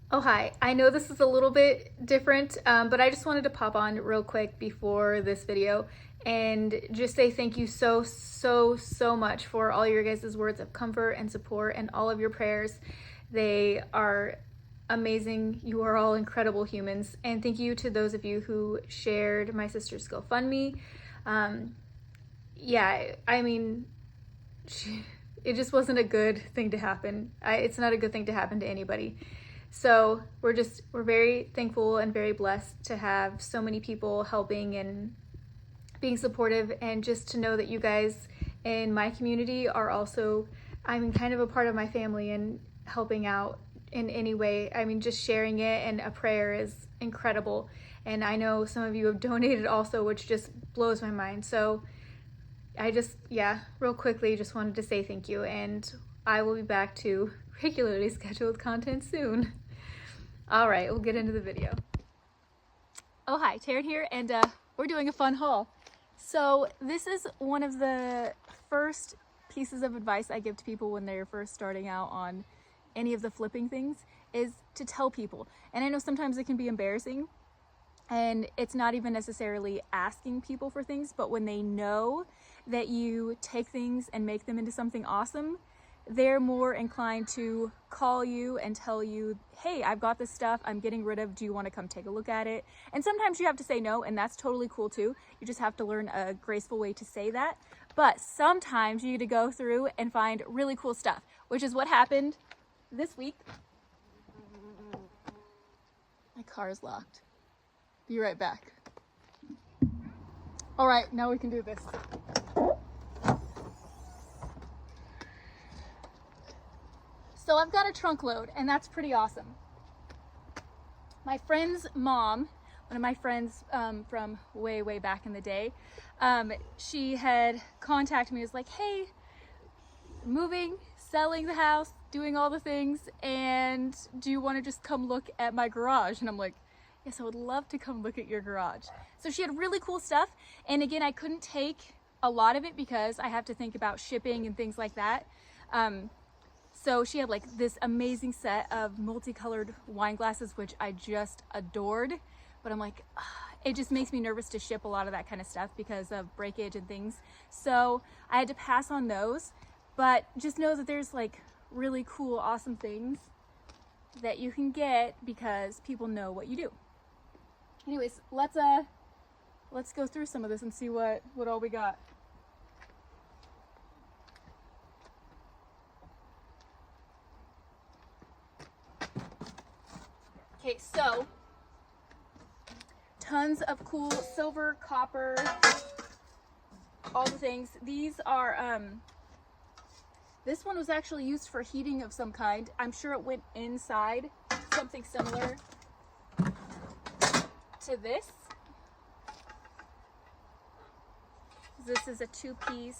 Oh, hi. I know this is a little bit different, but I just wanted to pop on real quick before this video and just say thank you so much for all your guys' words of comfort and support and all of your prayers. They are amazing. You are all incredible humans. And thank you to those of you who shared my sister's GoFundMe. Um, yeah, I mean, it just wasn't a good thing to happen. It's not a good thing to happen to anybody. So we're very thankful and very blessed to have so many people helping and being supportive, and just to know that you guys in my community are also, I mean, kind of a part of my family and helping out in any way. I mean, just sharing it and a prayer is incredible. And I know some of you have donated also, which just blows my mind. So yeah, real quickly, just wanted to say thank you, and I will be back to regularly scheduled content soon. All right, we'll get into the video. Oh, hi, Taryn here, and we're doing a fun haul. So this is one of the first pieces of advice I give to people when they're first starting out on any of the flipping things, is to tell people. And I know sometimes it can be embarrassing, and it's not even necessarily asking people for things, but when they know that you take things and make them into something awesome, they're more inclined to call you and tell you, hey, I've got this stuff I'm getting rid of, do you want to come take a look at it? And sometimes you have to say no, and that's totally cool too. You just have to learn a graceful way to say that. But sometimes you need to go through and find really cool stuff, which is what happened this week. My car is locked. Be right back. All right, now we can do this. So I've got a trunk load, and that's pretty awesome. My friend's mom, one of my friends from way back in the day, she had contacted me, was like, hey, moving, selling the house, doing all the things, and do you want to just come look at my garage? And I'm like, yes, I would love to come look at your garage. So she had really cool stuff, and again, I couldn't take a lot of it because I have to think about shipping and things like that. So she had like this amazing set of multicolored wine glasses, which I just adored. But I'm like, it just makes me nervous to ship a lot of that kind of stuff because of breakage and things. So I had to pass on those. But just know that there's like really cool, awesome things that you can get because people know what you do. Anyways, let's go through some of this and see what all we got. Okay, so tons of cool silver, copper, all the things. These are, this one was actually used for heating of some kind. I'm sure it went inside, something similar to this. This is a two-piece.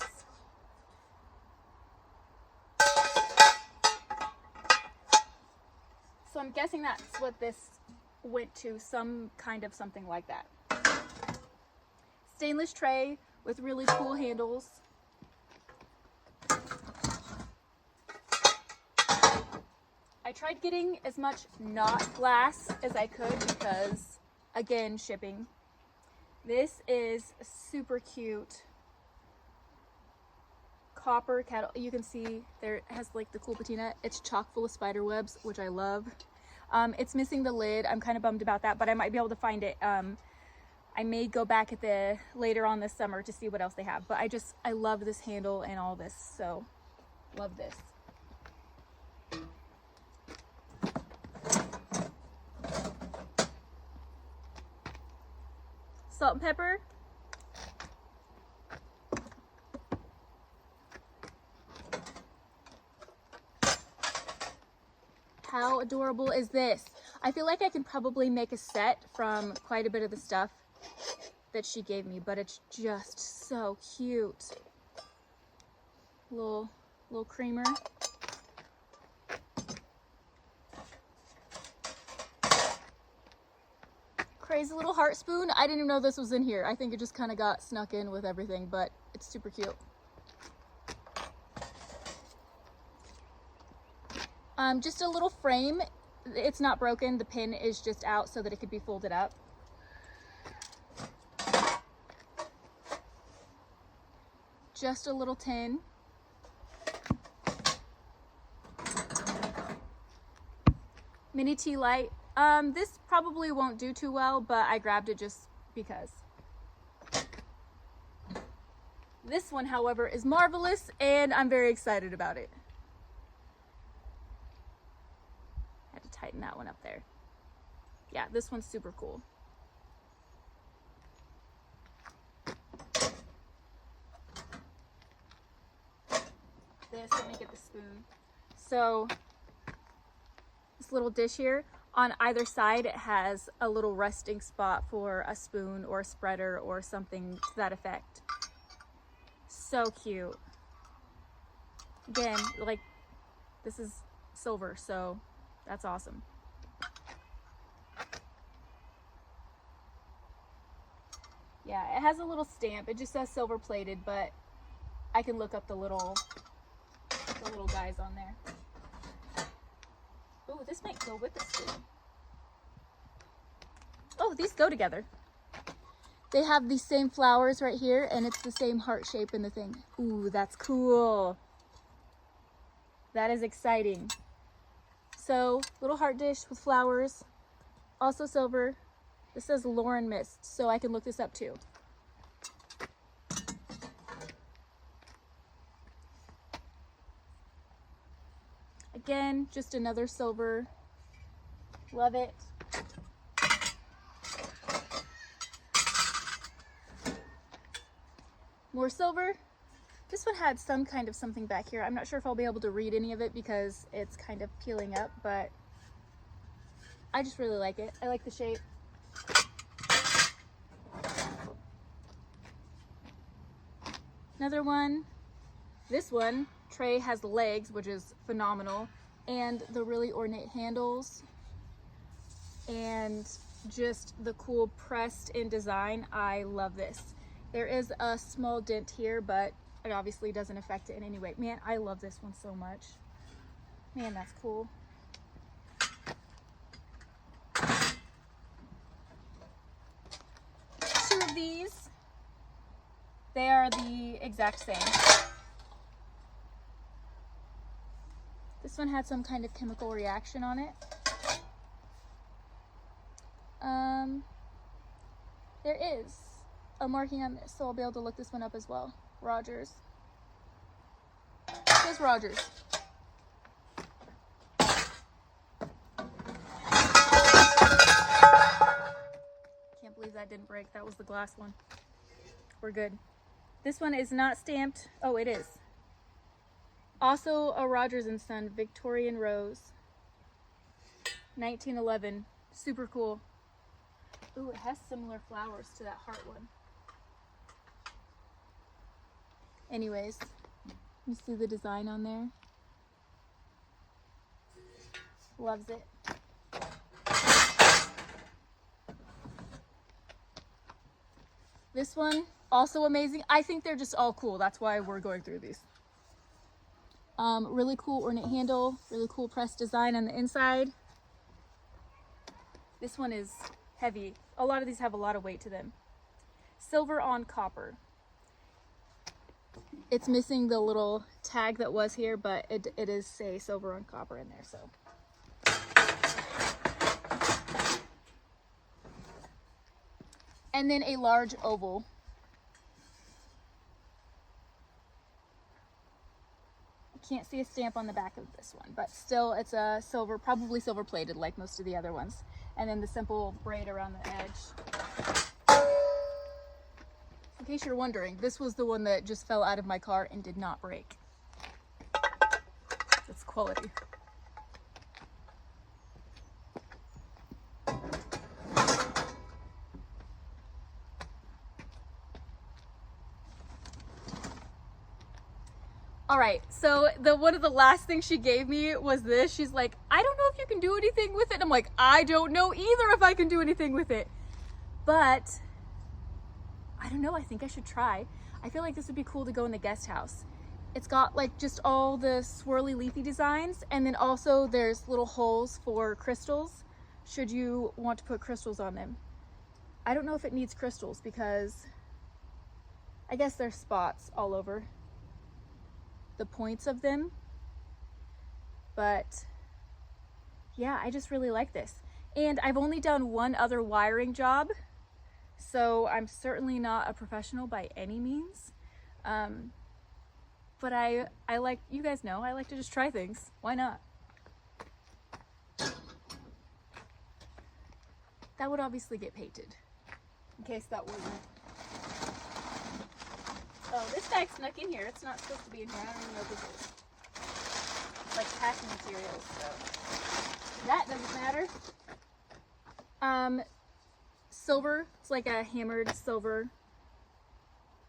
So I'm guessing that's what this went to, some kind of something like that. Stainless tray with really cool handles. I tried getting as much not glass as I could because, again, shipping. This is super cute. Copper kettle. You can see there it has like the cool patina. It's chock full of spider webs, which I love. It's missing the lid. I'm kind of bummed about that, but I might be able to find it. I may go back at later on this summer to see what else they have. But I love this handle and all this, so love this. Salt and pepper. How adorable is this? I feel like I can probably make a set from quite a bit of the stuff that she gave me, but it's just so cute. Little creamer. Crazy little heart spoon. I didn't even know this was in here. I think it just kind of got snuck in with everything, but it's super cute. Just a little frame. it's not broken. The pin is just out so that it could be folded up. Just a little tin. Mini tea light. This probably won't do too well, but I grabbed it just because. This one, however, is marvelous, and I'm very excited about it. Had to tighten that one up there. Yeah, this one's super cool. Let me get the spoon. So this little dish here, on either side it has a little resting spot for a spoon or a spreader or something to that effect. So cute. Again, like, this is silver, so that's awesome. Yeah, it has a little stamp. It just says silver plated, but I can look up the little guys on there. Oh, this might go with the spoon. Oh, these go together. They have these same flowers right here, and it's the same heart shape in the thing. Ooh, that's cool. That is exciting. So, little heart dish with flowers, also silver. This says Lauren Mist, so I can look this up too. Again, just another silver. Love it. More silver. This one had some kind of something back here. I'm not sure if I'll be able to read any of it because it's kind of peeling up, but I just really like it. I like the shape. Another one. This one, tray has legs, which is phenomenal, and the really ornate handles, and just the cool pressed in design. I love this. There is a small dent here, but it obviously doesn't affect it in any way. Man, I love this one so much. Man, that's cool. Two of these. They are the exact same. This one had some kind of chemical reaction on it. There is a marking on this, so I'll be able to look this one up as well. Rogers. It says Rogers. Can't believe that didn't break. That was the glass one. We're good. This one is not stamped. Oh, it is. Also a Rogers & Son Victorian Rose. 1911. Super cool. Ooh, it has similar flowers to that heart one. Anyways, you see the design on there? Loves it. This one, also amazing. I think they're just all cool. That's why we're going through these. Really cool ornate handle, really cool pressed design on the inside. This one is heavy. A lot of these have a lot of weight to them. Silver on copper. It's missing the little tag that was here, but it is say silver on copper in there, so. And then a large oval. Can't see a stamp on the back of this one, but still it's a silver, probably silver plated like most of the other ones. And then the simple braid around the edge. In case you're wondering, this was the one that just fell out of my car and did not break. It's quality. All right, so one of the last things she gave me was this. She's like, I don't know if you can do anything with it. And I'm like, I don't know either if I can do anything with it. But I don't know, I think I should try. I feel like this would be cool to go in the guest house. It's got like just all the swirly leafy designs, and then also there's little holes for crystals should you want to put crystals on them. I don't know if it needs crystals because I guess there's spots all over the points of them, but yeah, I just really like this. And I've only done one other wiring job, so I'm certainly not a professional by any means. But I like, you guys know, I like to just try things. Why not? That would obviously get painted, in case that wasn't. Oh, this bag snuck in here. It's not supposed to be in here. I don't even know what this is. It's like packing materials, so that doesn't matter. Silver. It's like a hammered silver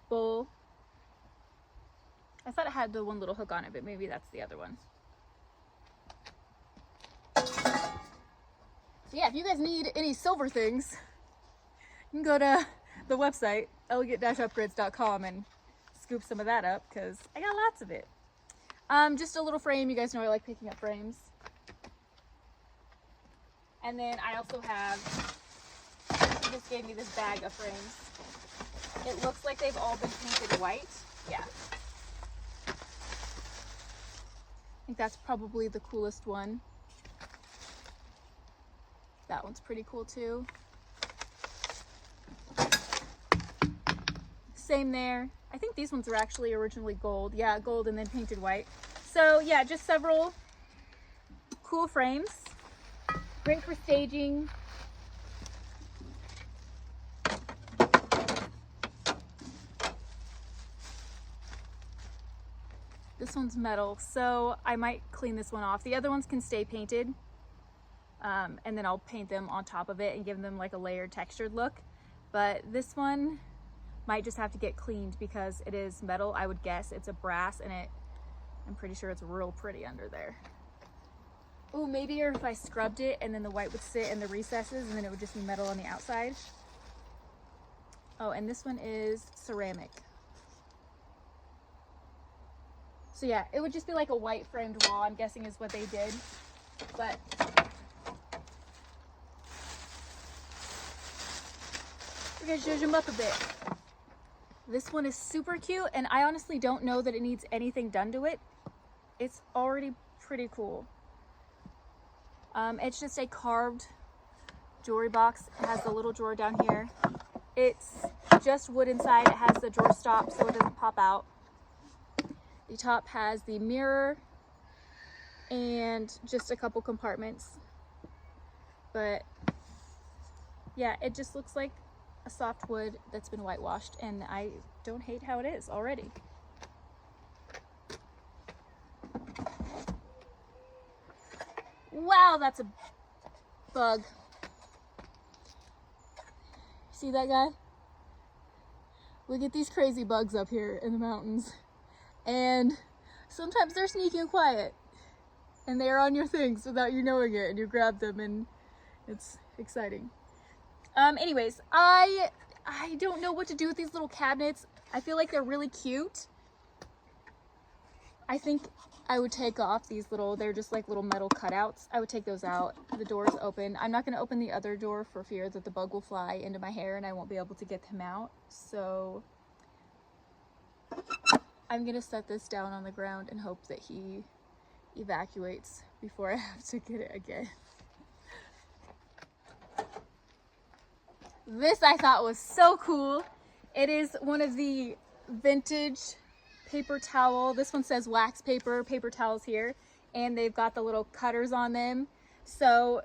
bowl. I thought it had the one little hook on it, but maybe that's the other one. So yeah, if you guys need any silver things, you can go to the website, elegant-upgrades.com, and scoop some of that up, because I got lots of it. Just a little frame. You guys know I like picking up frames. And then I also have, she just gave me this bag of frames. It looks like they've all been painted white. Yeah. I think that's probably the coolest one. That one's pretty cool too. Same there. I think these ones were actually originally gold. Yeah, gold and then painted white. So yeah, just several cool frames. Great for staging. This one's metal, so I might clean this one off. The other ones can stay painted. And then I'll paint them on top of it and give them like a layered textured look. But this one might just have to get cleaned because it is metal. I would guess it's a brass, and I'm pretty sure it's real pretty under there. Oh, maybe if I scrubbed it and then the white would sit in the recesses and then it would just be metal on the outside. Oh, and this one is ceramic. So yeah, it would just be like a white framed wall, I'm guessing is what they did. But we're gonna zhuzh them up a bit. This one is super cute, and I honestly don't know that it needs anything done to it. It's already pretty cool. It's just a carved jewelry box. It has a little drawer down here. It's just wood inside. It has the drawer stop so it doesn't pop out. The top has the mirror and just a couple compartments. But yeah, it just looks like a soft wood that's been whitewashed, and I don't hate how it is already. Wow, that's a bug. See that guy? Look at these crazy bugs up here in the mountains. And sometimes they're sneaky and quiet, and they're on your things without you knowing it, and you grab them, and it's exciting. Anyways, I don't know what to do with these little cabinets. I feel like they're really cute. I think I would take off these little, they're just like little metal cutouts. I would take those out. The door's open. I'm not going to open the other door for fear that the bug will fly into my hair and I won't be able to get him out. So I'm going to set this down on the ground and hope that he evacuates before I have to get it again. This I thought was so cool. It is one of the vintage paper towel. This one says wax paper towels here, and they've got the little cutters on them. So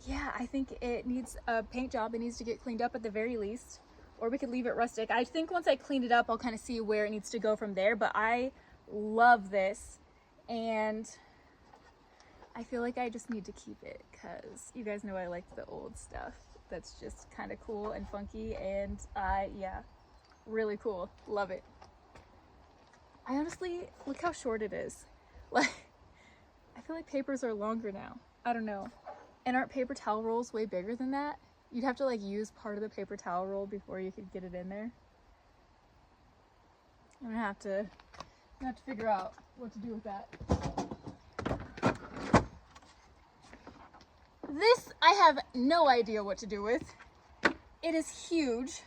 yeah, I think it needs a paint job. It needs to get cleaned up at the very least, or we could leave it rustic. I think once I clean it up, I'll kind of see where it needs to go from there, but I love this, and I feel like I just need to keep it because you guys know I like the old stuff that's just kind of cool and funky, and yeah, really cool. Love it. I honestly, look how short it is. Like, I feel like papers are longer now. I don't know. And aren't paper towel rolls way bigger than that? You'd have to like use part of the paper towel roll before you could get it in there. I'm gonna have to I have to figure out what to do with that. This I have no idea what to do with. It is huge.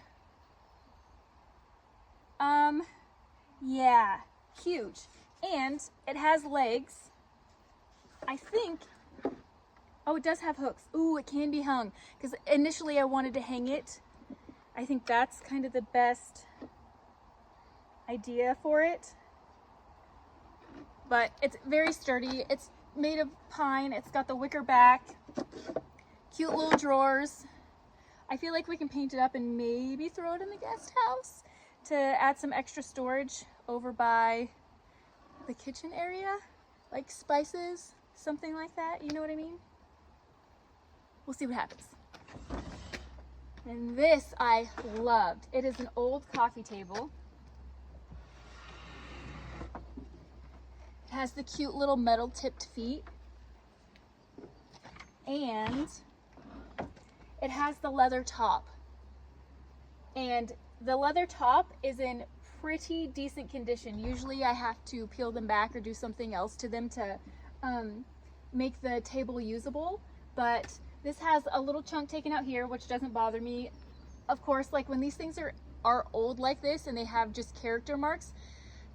Yeah, huge. And it has legs. I think, oh, it does have hooks. Ooh, it can be hung. Because initially I wanted to hang it. I think that's kind of the best idea for it. But it's very sturdy. It's made of pine. It's got the wicker back. Cute little drawers. I feel like we can paint it up and maybe throw it in the guest house to add some extra storage over by the kitchen area, like spices, something like that, you know what I mean? We'll see what happens. And this I loved. It is an old coffee table. It has the cute little metal tipped feet. And it has the leather top. And the leather top is in pretty decent condition. Usually I have to peel them back or do something else to them to make the table usable, but this has a little chunk taken out here, which doesn't bother me. Of course, like when these things are old like this and they have just character marks,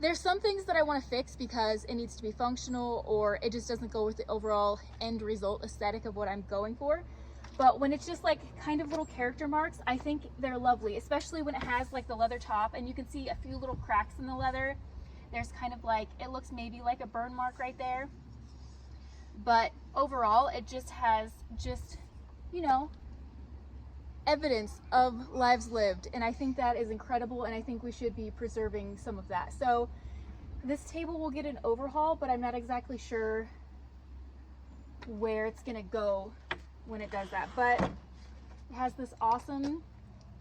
there's some things that I want to fix because it needs to be functional or it just doesn't go with the overall end result aesthetic of what I'm going for. But when it's just like kind of little character marks, I think they're lovely, especially when it has like the leather top and you can see a few little cracks in the leather. There's kind of like, it looks maybe like a burn mark right there. But overall, it just has you know, evidence of lives lived. And I think that is incredible and I think we should be preserving some of that. So this table will get an overhaul, but I'm not exactly sure where it's gonna go when it does that. But it has this awesome,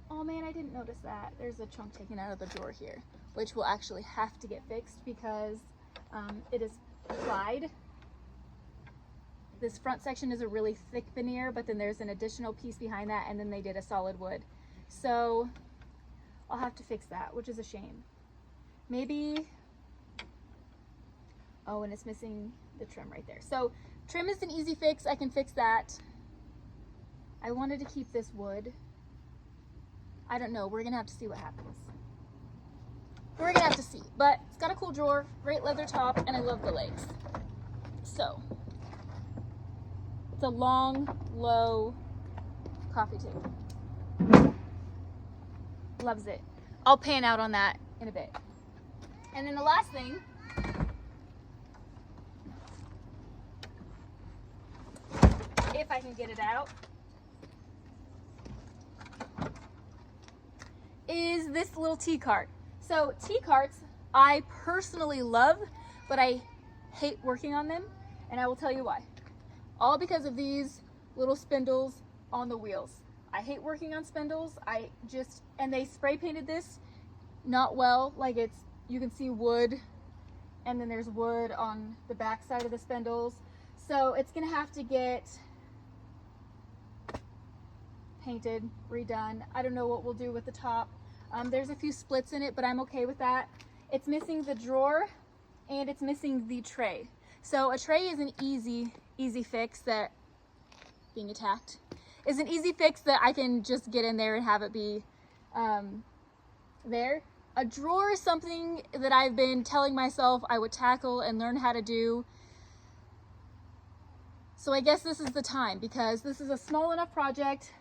oh man, I didn't notice that. There's a chunk taken out of the drawer here, which will actually have to get fixed because it is plied. This front section is a really thick veneer, but then there's an additional piece behind that, and then they did a solid wood. So I'll have to fix that, which is a shame. Maybe, oh, and it's missing the trim right there. So trim is an easy fix, I can fix that. I wanted to keep this wood. I don't know, we're gonna have to see what happens. We're gonna have to see, but it's got a cool drawer, great leather top, and I love the legs. So, it's a long, low coffee table. Loves it. I'll pan out on that in a bit. And then the last thing, if I can get it out, is this little tea cart. So tea carts I personally love, but I hate working on them, and I will tell you why. All because of these little spindles on the wheels. I hate working on spindles. And they spray painted this not well, like you can see wood, and then there's wood on the back side of the spindles. So it's gonna have to get painted, redone. I don't know what we'll do with the top. There's a few splits in it, but I'm okay with that. It's missing the drawer and it's missing the tray. So a tray is an easy fix that, being attacked, is an easy fix that I can just get in there and have it be there. A drawer is something that I've been telling myself I would tackle and learn how to do. So I guess this is the time, because this is a small enough project.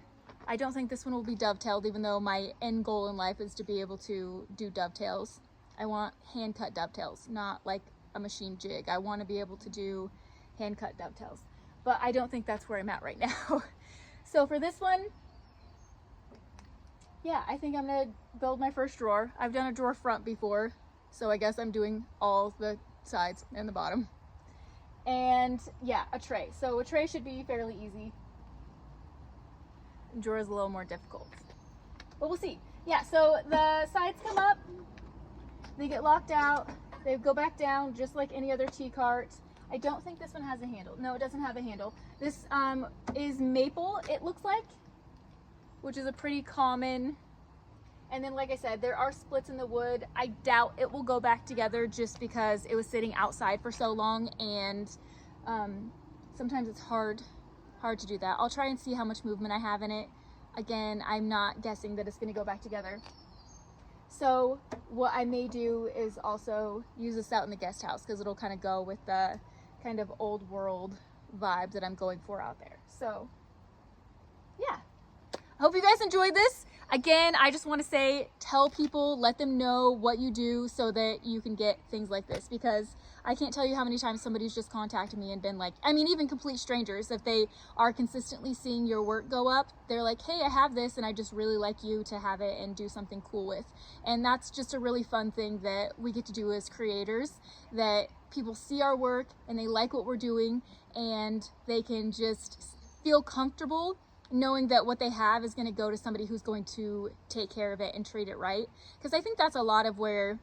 I don't think this one will be dovetailed, even though my end goal in life is to be able to do dovetails. I want hand cut dovetails, not like a machine jig. I want to be able to do hand cut dovetails, but I don't think that's where I'm at right now. So for this one, yeah, I think I'm gonna build my first drawer. I've done a drawer front before, so I guess I'm doing all the sides and the bottom. And yeah, a tray. So a tray should be fairly easy. Drawer is a little more difficult, but we'll see. Yeah, so the sides come up, they get locked out, they go back down just like any other tea cart. I don't think this one has a handle. No, it doesn't have a handle. This is maple, it looks like, which is a pretty common And then, like I said, there are splits in the wood. I doubt it will go back together just because it was sitting outside for so long, and sometimes it's hard to do that. I'll try and see how much movement I have in it. Again, I'm not guessing that it's going to go back together. So what I may do is also use this out in the guest house, because it'll kind of go with the kind of old world vibe that I'm going for out there. So yeah, I hope you guys enjoyed this. Again, I just want to say, tell people, let them know what you do so that you can get things like this, because I can't tell you how many times somebody's just contacted me and been like, I mean, even complete strangers, if they are consistently seeing your work go up, they're like, hey, I have this and I just really like you to have it and do something cool with. And that's just a really fun thing that we get to do as creators, that people see our work and they like what we're doing, and they can just feel comfortable knowing that what they have is going to go to somebody who's going to take care of it and treat it right. Because I think that's a lot of where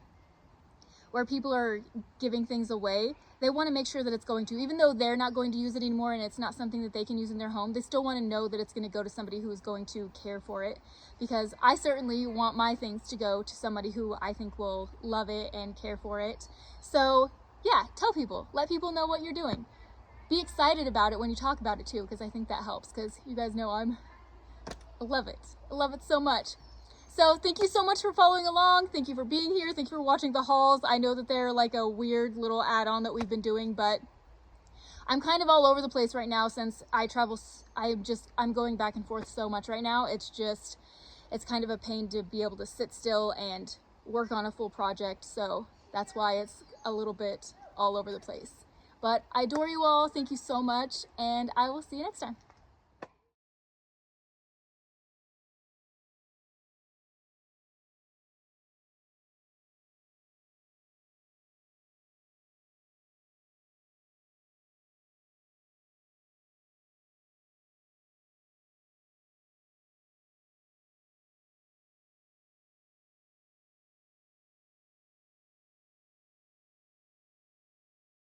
people are giving things away. They want to make sure that it's going to, even though they're not going to use it anymore and it's not something that they can use in their home, they still want to know that it's going to go to somebody who is going to care for it. Because I certainly want my things to go to somebody who I think will love it and care for it. So yeah, tell people, let people know what you're doing. Be excited about it when you talk about it too, because I think that helps, because you guys know I love it. I love it so much. So thank you so much for following along. Thank you for being here. Thank you for watching the hauls. I know that they're like a weird little add-on that we've been doing, but I'm kind of all over the place right now since I travel. I'm going back and forth so much right now. It's kind of a pain to be able to sit still and work on a full project. So that's why it's a little bit all over the place. But I adore you all. Thank you so much, and I will see you next time.